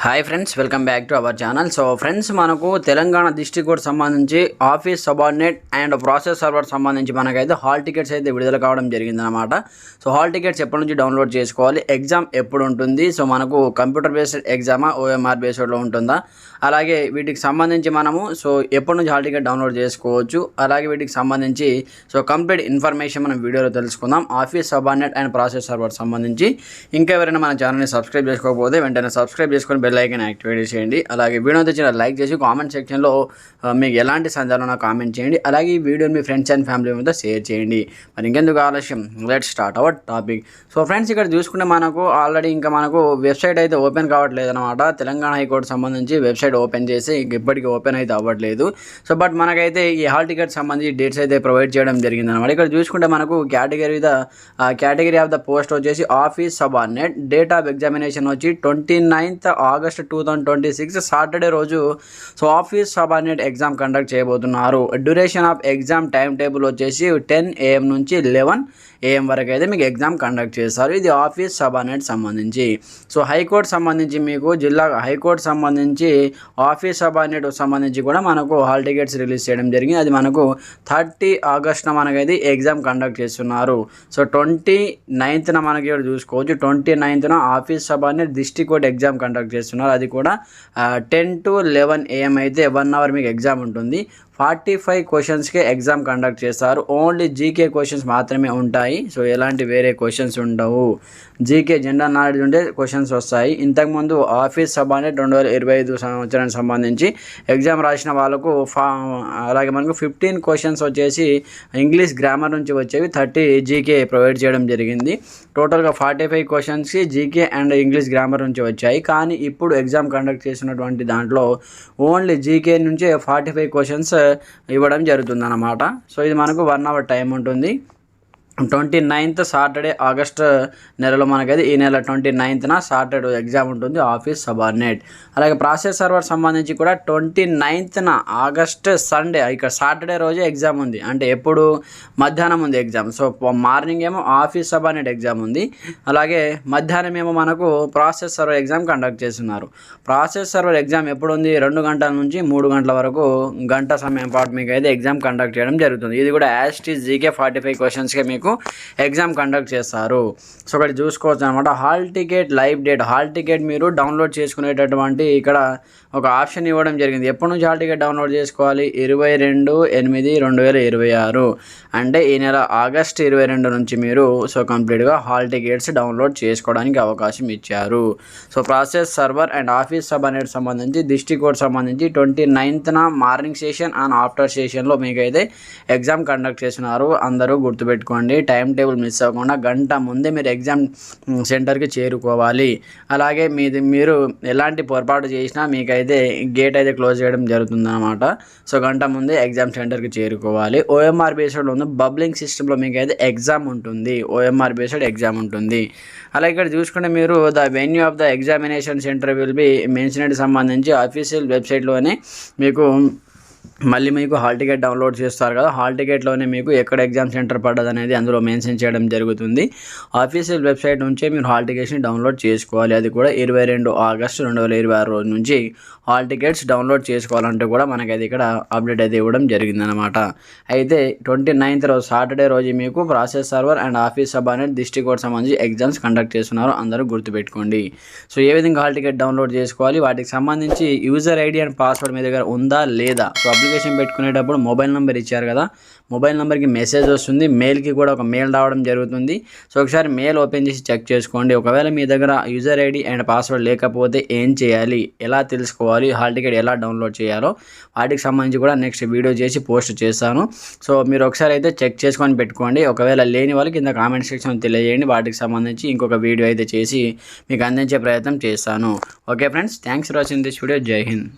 Hi friends, welcome back to our channel. So friends, మనకు Telangana district court సంబంధించి office subordinate and process server సంబంధించి మనకైతే hall tickets అయితే విడుదల కావడం జరిగిందనమాట. సో హాల్ టికెట్స్ ఎప్పటి నుంచి డౌన్లోడ్ చేసుకోవాలి, ఎగ్జామ్ ఎప్పుడు ఉంటుంది, సో మనకు కంప్యూటర్ బేస్డ్ ఎగ్జామా ఓఎంఆర్ బేస్డ్లో ఉంటుందా, అలాగే వీటికి సంబంధించి మనము సో ఎప్పటి నుంచి హాల్ టికెట్ డౌన్లోడ్ చేసుకోవచ్చు, అలాగే వీటికి సంబంధించి సో కంప్లీట్ ఇన్ఫర్మేషన్ మనం వీడియోలో తెలుసుకుందాం. Office subordinate and process server సంబంధించి ఇంకా ఎవరైనా మన ఛానల్ని సబ్స్క్రైబ్ చేసుకోకపోతే వెంటనే సబ్స్క్రైబ్ చేసుకొని బెల్ ఐకాన్ యాక్టివేట్ చేయండి. అలాగే వీడియో తెచ్చిన లైక్ చేసి కామెంట్ సెక్షన్లో మీకు ఎలాంటి సందేహాలు కామెంట్ చేయండి. అలాగే ఈ వీడియోని మీ ఫ్రెండ్స్ అండ్ ఫ్యామిలీ మీద షేర్ చేయండి. మరి ఇంకెందుకు ఆలస్యం, let's start our topic. So friends, ఇక్కడ చూసుకుంటే మనకు ఆల్రెడీ ఇంకా మనకు వెబ్సైట్ అయితే ఓపెన్ కావట్లేదు అనమాట. తెలంగాణ హైకోర్టు సంబంధించి వెబ్సైట్ ఓపెన్ చేసి ఇప్పటికీ ఓపెన్ అయితే అవ్వట్లేదు. సో బట్ మనకైతే ఈ హాల్ టికెట్ సంబంధించి డేట్స్ అయితే ప్రొవైడ్ చేయడం జరిగింది అనమాట. ఇక్కడ చూసుకుంటే మనకు కేటగిరీ ఆఫ్ ద పోస్ట్ వచ్చేసి office subordinate, date of examination వచ్చి 29th August 2026 సాటర్డే రోజు so office subordinate exam conduct చేయబోతున్నారు. Duration of exam time table వచ్చేసి 10 AM నుంచి 11 AM వరకు అయితే మీకు ఎగ్జామ్ కండక్ట్ చేస్తారు. ఇది ఆఫీస్ సబార్డినేట్ సంబంధించి. సో హైకోర్టు సంబంధించి మీకు జిల్లా హైకోర్టు సంబంధించి ఆఫీస్ సబార్డినేట్ సంబంధించి కూడా మనకు హాల్ టికెట్స్ రిలీజ్ చేయడం జరిగింది. అది మనకు 30 August మనకైతే ఎగ్జామ్ కండక్ట్ చేస్తున్నారు. సో 29th మనకి చూసుకోవచ్చు. 29th office subordinate district court exam conduct చేస్తున్నారు. అది కూడా 10 to 11 AM అయితే 1 hour మీకు ఎగ్జామ్ ఉంటుంది. 45 క్వశ్చన్స్కే ఎగ్జామ్ కండక్ట్ చేస్తారు. ఓన్లీ జీకే క్వశ్చన్స్ మాత్రమే ఉంటాయి. సో ఎలాంటి వేరే క్వశ్చన్స్ ఉండవు. జీకే జనరల్ నాలెడ్జ్ ఉంటే క్వశ్చన్స్ వస్తాయి. ఇంతకుముందు ఆఫీస్ సబార్డినేట్ 2025 సంవత్సరానికి సంబంధించి ఎగ్జామ్ రాసిన వాళ్ళకు అలాగే మనకు 15 క్వశ్చన్స్ వచ్చేసి ఇంగ్లీష్ గ్రామర్ నుంచి వచ్చేవి, 30 జీకే ప్రొవైడ్ చేయడం జరిగింది. టోటల్గా 45 క్వశ్చన్స్కి జీకే అండ్ ఇంగ్లీష్ గ్రామర్ నుంచి వచ్చాయి. కానీ ఇప్పుడు ఎగ్జామ్ కండక్ట్ చేసినటువంటి దాంట్లో ఓన్లీ జీకే నుంచే 45 క్వశ్చన్స్ ఇవ్వడం జరుగుతుందన్నమాట. సో ఇది మనకు 1 hour టైం ఉంటుంది. 29th సాటర్డే ఆగస్ట్ నెలలో మనకైతే ఈ నెల 29th సాటర్డే ఎగ్జామ్ ఉంటుంది ఆఫీస్ సబార్డినేట్. అలాగే ప్రాసెస్ సర్వర్ సంబంధించి కూడా 29th ఆగస్ట్ సండే, ఇక్కడ సాటర్డే రోజే ఎగ్జామ్ ఉంది. అంటే ఎప్పుడు మధ్యాహ్నం ఉంది ఎగ్జామ్. సో మార్నింగ్ ఏమో ఆఫీస్ సబార్డినేట్ ఎగ్జామ్ ఉంది, అలాగే మధ్యాహ్నం ఏమో మనకు ప్రాసెస్ సర్వర్ ఎగ్జామ్ కండక్ట్ చేస్తున్నారు. ప్రాసెస్ సర్వర్ ఎగ్జామ్ ఎప్పుడు ఉంది, 2 గంటల నుంచి 3 గంటల వరకు గంట సమయం పాటు మీకు అయితే ఎగ్జామ్ కండక్ట్ చేయడం జరుగుతుంది. ఇది కూడా యాస్టీస్ జీకే 45 క్వశ్చన్స్కే మీకు ఎగ్జామ్ కండక్ట్ చేస్తారు. సో ఇక్కడ చూసుకోవచ్చు అనమాట. Hall ticket live date, hall ticket మీరు డౌన్లోడ్ చేసుకునేటటువంటి ఇక్కడ ఒక ఆప్షన్ ఇవ్వడం జరిగింది. ఎప్పటి నుంచి హాల్ టికెట్ డౌన్లోడ్ చేసుకోవాలి, 22/8/2026 అంటే ఈ నెల ఆగస్ట్ 22 నుంచి మీరు సో కంప్లీట్గా హాల్ టికెట్స్ డౌన్లోడ్ చేసుకోవడానికి అవకాశం ఇచ్చారు. So process server and office subordinate సంబంధించి డిస్ట్రిక్ట్ కోర్ట్ సంబంధించి 29th morning session and after సెషన్లో మీకైతే ఎగ్జామ్ కండక్ట్ చేస్తున్నారు. అందరూ గుర్తుపెట్టుకోండి, టైం టేబుల్ మిస్ అవ్వకుండా గంట ముందే మీరు ఎగ్జామ్ సెంటర్కి చేరుకోవాలి. అలాగే మీరు ఎలాంటి పొరపాటు చేసినా మీకైతే గేట్ అయితే క్లోజ్ చేయడం జరుగుతుందన్నమాట. సో గంట ముందే ఎగ్జామ్ సెంటర్కి చేరుకోవాలి. ఓఎంఆర్ బేస్డ్ ఉంది, బబ్లింగ్ సిస్టంలో మీకైతే ఎగ్జామ్ ఉంటుంది, ఓఎంఆర్ బేస్డ్ ఎగ్జామ్ ఉంటుంది. అలాగే ఇక్కడ చూసుకుంటే మీరు the venue of the examination centre will be mentioned సంబంధించి అఫీషియల్ వెబ్సైట్లోనే మీకు హాల్ టికెట్ డౌన్లోడ్ చేస్తారు కదా, హాల్ టికెట్లోనే మీకు ఎక్కడ ఎగ్జామ్ సెంటర్ పడ్డది అనేది అందులో మెన్షన్ చేయడం జరుగుతుంది. ఆఫీషియల్ వెబ్సైట్ నుంచే మీరు హాల్ టికెట్స్ని డౌన్లోడ్ చేసుకోవాలి. అది కూడా 22 August 2026 రోజు నుంచి హాల్ టికెట్స్ డౌన్లోడ్ చేసుకోవాలంటే కూడా మనకైతే ఇక్కడ అప్డేట్ అయితే ఇవ్వడం జరిగిందనమాట. అయితే 29th రోజు సాటర్డే రోజు మీకు process server and office subordinate district court సంబంధించి ఎగ్జామ్స్ కండక్ట్ చేస్తున్నారు. అందరూ గుర్తుపెట్టుకోండి. సో ఏ విధంగా హాల్ టికెట్ డౌన్లోడ్ చేసుకోవాలి, వాటికి సంబంధించి యూజర్ ఐడి అండ్ పాస్వర్డ్ మీ దగ్గర ఉందా లేదా. సో అప్లికేషన్ పెట్టుకునేటప్పుడు మొబైల్ నెంబర్ ఇచ్చారు కదా, మొబైల్ నెంబర్కి మెసేజ్ వస్తుంది, మెయిల్కి కూడా ఒక మెయిల్ రావడం జరుగుతుంది. సో ఒకసారి మెయిల్ ఓపెన్ చేసి చెక్ చేసుకోండి. ఒకవేళ మీ దగ్గర యూజర్ ఐడి అండ్ పాస్వర్డ్ లేకపోతే ఏం చేయాలి, ఎలా తెలుసుకోవాలి, హాల్ టికెట్ ఎలా డౌన్లోడ్ చేయాలో వాటికి సంబంధించి కూడా నెక్స్ట్ వీడియో చేసి పోస్ట్ చేస్తాను. సో మీరు ఒకసారి అయితే చెక్ చేసుకొని పెట్టుకోండి. ఒకవేళ లేని వాళ్ళకి కింద కామెంట్ సెక్షన్ తెలియజేయండి, వాటికి సంబంధించి ఇంకొక వీడియో అయితే చేసి మీకు అందించే ప్రయత్నం చేస్తాను. Okay friends, thanks for watching this video. జై హింద్.